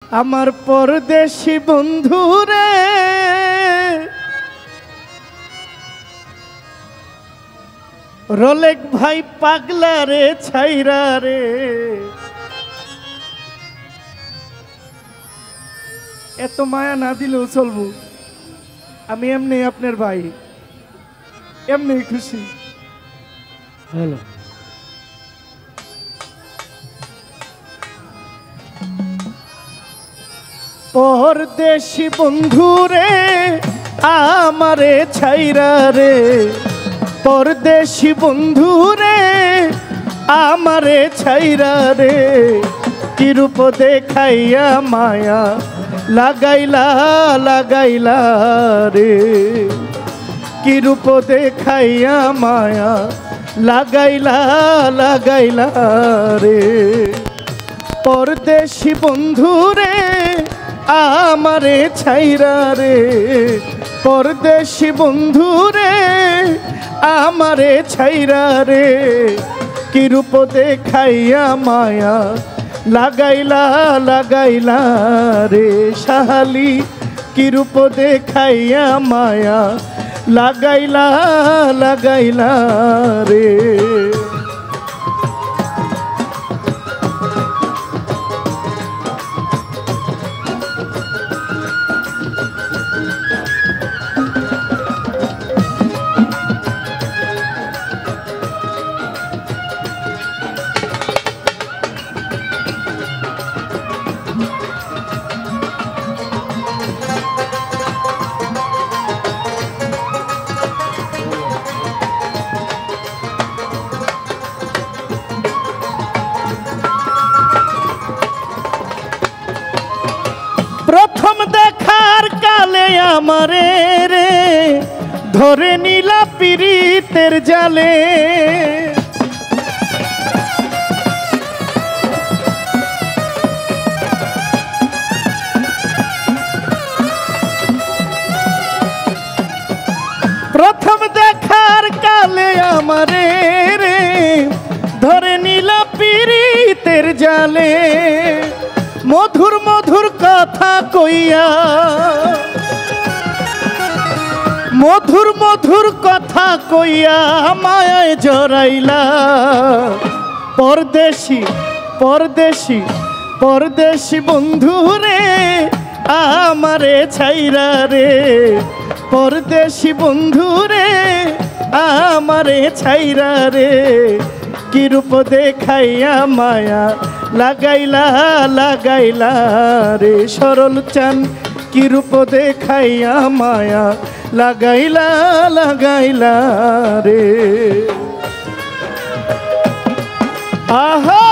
আমার পরদেশি বন্ধু রে রোলেক ভাই পাগলা রে ছাইরা রে এত মায়া না দিলেও চলবো আমি এমনি আপনার ভাই এমনি খুশি হ্যালো পরদেশি বন্ধু রে আমারে ছাইরা রে পরদেশি বন্ধু রে আমারে ছাইরা রে কি রূপ দেখাইয়া মায়া লাগাইলা লাগাইলা রে কি রূপ দেখাইয়া মায়া লাগাইলা লাগাইলা রে পরদেশি বন্ধু রে আমারে ছাইরা রে পরদেশি বন্ধু রে আমারে ছাইরা রে কি রূপ দেখাইয়া মায়া লাগাইলা লাগাইলা রে সাহালি কি রূপ দেখাইয়া মায়া লাগাইলা লাগাইলা রে প্রথম দেখার কালে আমারে রে ধরে নিলা পীড়িতের জালে প্রথম দেখার কালে আমারে রে ধরে নিলা পীড়িতের জালে মধুর মধুর কথা কইয়া মধুর মধুর কথা কইয়া মায়ায় জড়াইলা পরদেশি পরদেশি পরদেশি বন্ধু রে আমারে ছাইরা রে পরদেশি বন্ধু রে আমারে ছাইরা রে কি রূপ দেখাইয়া মায়া লাগাইলা লাগাইলা রে সরল চান কি রূপ দেখাইয়া মায়া লাগাইলা লাগাইলা রে আহা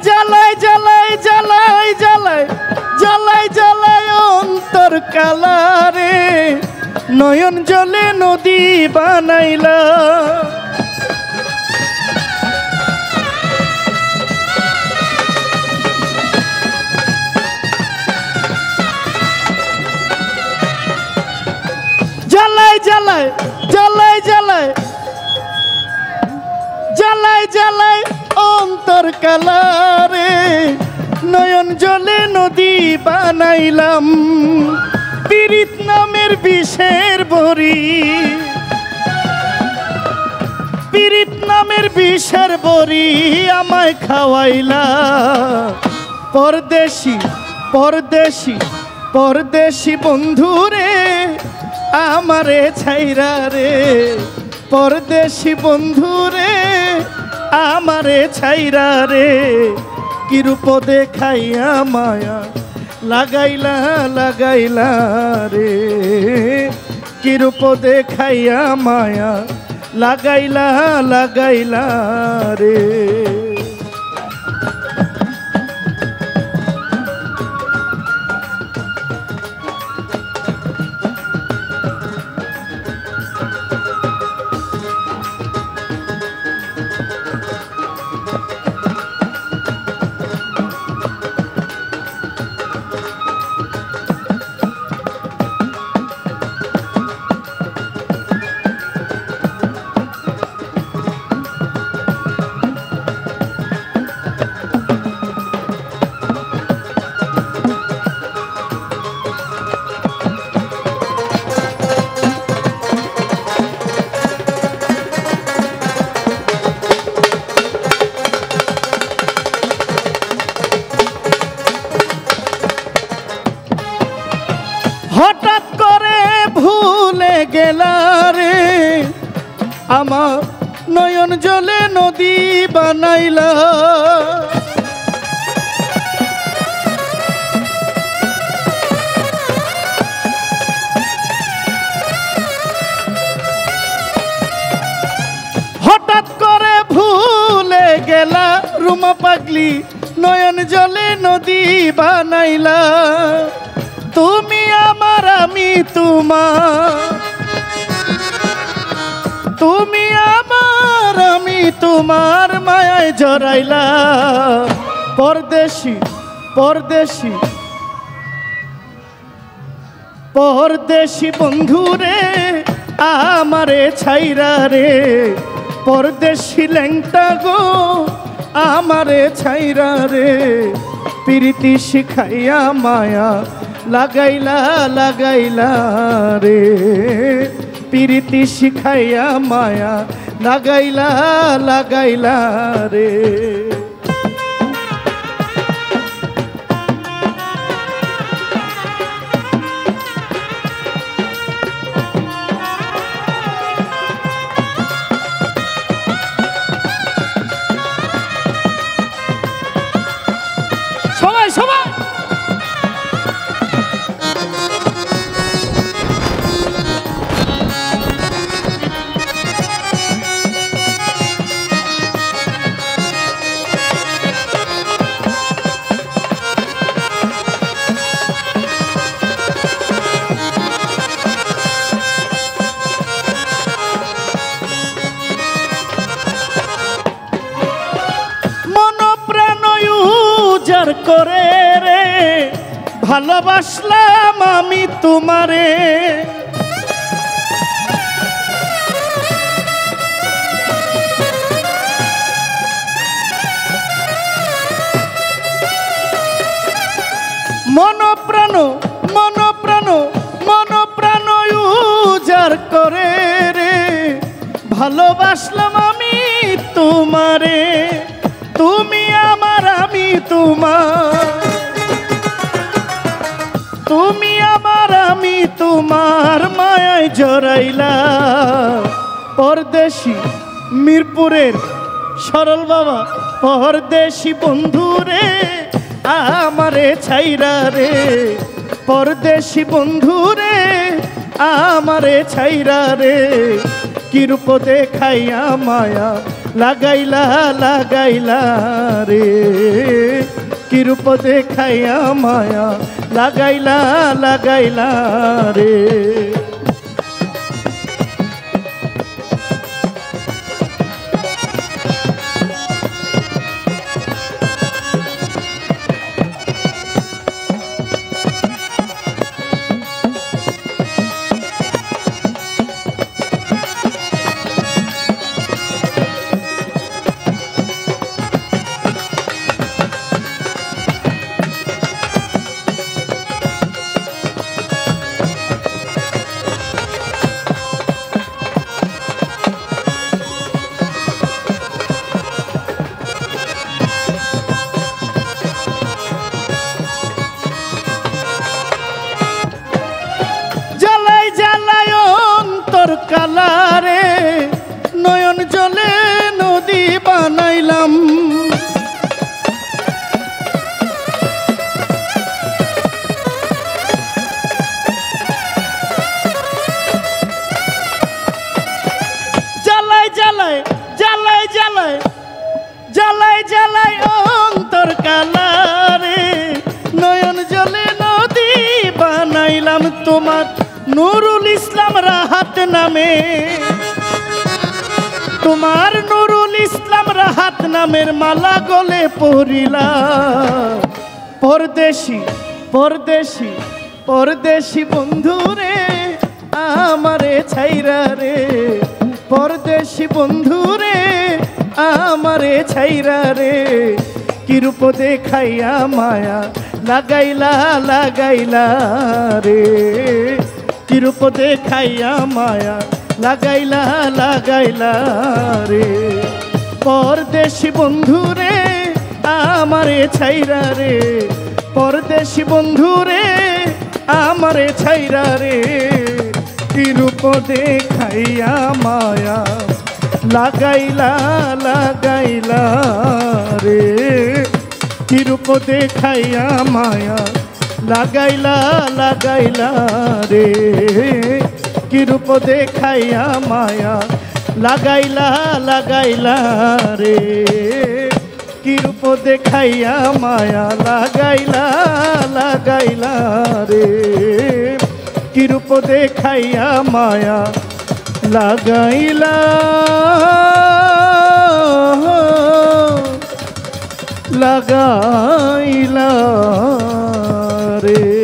জ্বালাই জ্বালাই জ্বালাই জ্বালাই জ্বালাই জ্বালাই অন্তর কালারে নয়ন জলে নদী বানাইলা জ্বালাই জ্বালাই জ্বালাই জ্বালাই জ্বালাই জ্বালাই অন্তর কালারে নয়ন জলে নদী বানাইলাম পীড়িত নামের বিষের বড়ি পীড়িত নামের বিষের বড়ি আমায় খাওয়াইলা পরদেশি পরদেশি পরদেশি বন্ধু রে আমারে ছাইরা রে পরদেশি বন্ধু রে আমারে ছাইরা রে কি রূপ দেখাইয়া মায়া লাগাইলা লাগাইলা রে কি রূপ দেখাইয়া মায়া লাগাইলা লাগাইলা রে হঠাৎ করে ভুলে গেলা রে আমার নয়ন জলে নদী বানাইলা হঠাৎ করে ভুলে গেলা রুমা পাগলি নয়ন জলে নদী বানাইলা তুমি আমার আমি তোমার তুমি আমার আমি তোমার মায়ায় জড়াইলা পরদেশি পরদেশি পরদেশি বন্ধু রে আমারে ছাইরা রে পরদেশি ল্যাংটা গো আমারে ছাইরা রে প্রীতি শিখাইয়া মায়া লাগাইলা লাগাইলা রে প্রীতি শিখাইয়া মায়া লাগাইলা লাগাইলা রে সবাই সবাই করে রে ভালোবাসলাম আমি তোমারে মন প্রাণ মন প্রাণ মন প্রাণ উজাড় করে রে ভালোবাসলাম আমি তোমারে তুমি আমার আমি তোমার তুমি আমার আমি তোমার মায়ায় জড়াইলা পরদেশি মিরপুরের সরল বাবা পরদেশি বন্ধু রে আমারে ছাইরা রে পরদেশি বন্ধু রে আমারে ছাইরা রে কি রূপ দেখাইয়া মায়া লাগাইলা লাগাইলা রে কি রূপ দেখাইয়া মায়া লাগাইলা লাগাইলা রে কালারে নয়ন জলে নদী বানাইলাম জ্বালায় জ্বালায় জ্বালায় অন্তর কালারে নয়ন জলে নদী বানাইলাম তোমার নুরুল ইসলাম রাহাত নামে তোমার নুরুল ইসলাম রাহাত নামের মালা গলে পরিলাম পরদেশি পরদেশি পরদেশি বন্ধুরে আমারে ছাইরা রে পরদেশি বন্ধুরে আমারে ছাইরা রে কি রূপ দেখাইয়া মায়া লাগাইলা লাগাইলা রে কি রূপ দেখাইয়া মায়া লাগাইলা লাগাইলা রে পরদেশি বন্ধুরে আমারে ছাইরা রে পরদেশি বন্ধুরে আমারে ছাইরা রে কি রূপ দেখাইয়া মায়া লাগাইলা লাগাইলা রে কি রূপ দেখাইয়া মায়া লাগাইলা লাগাইলা রে কি রূপ দেখাইয়া মায়া লাগাইলা লাগাইলা রে কি রূপ দেখাইয়া মায়া লাগাইলা লাগাইলা রে কি রূপ দেখাইয়া মায়া লাগাইলা লাগাইলা রে।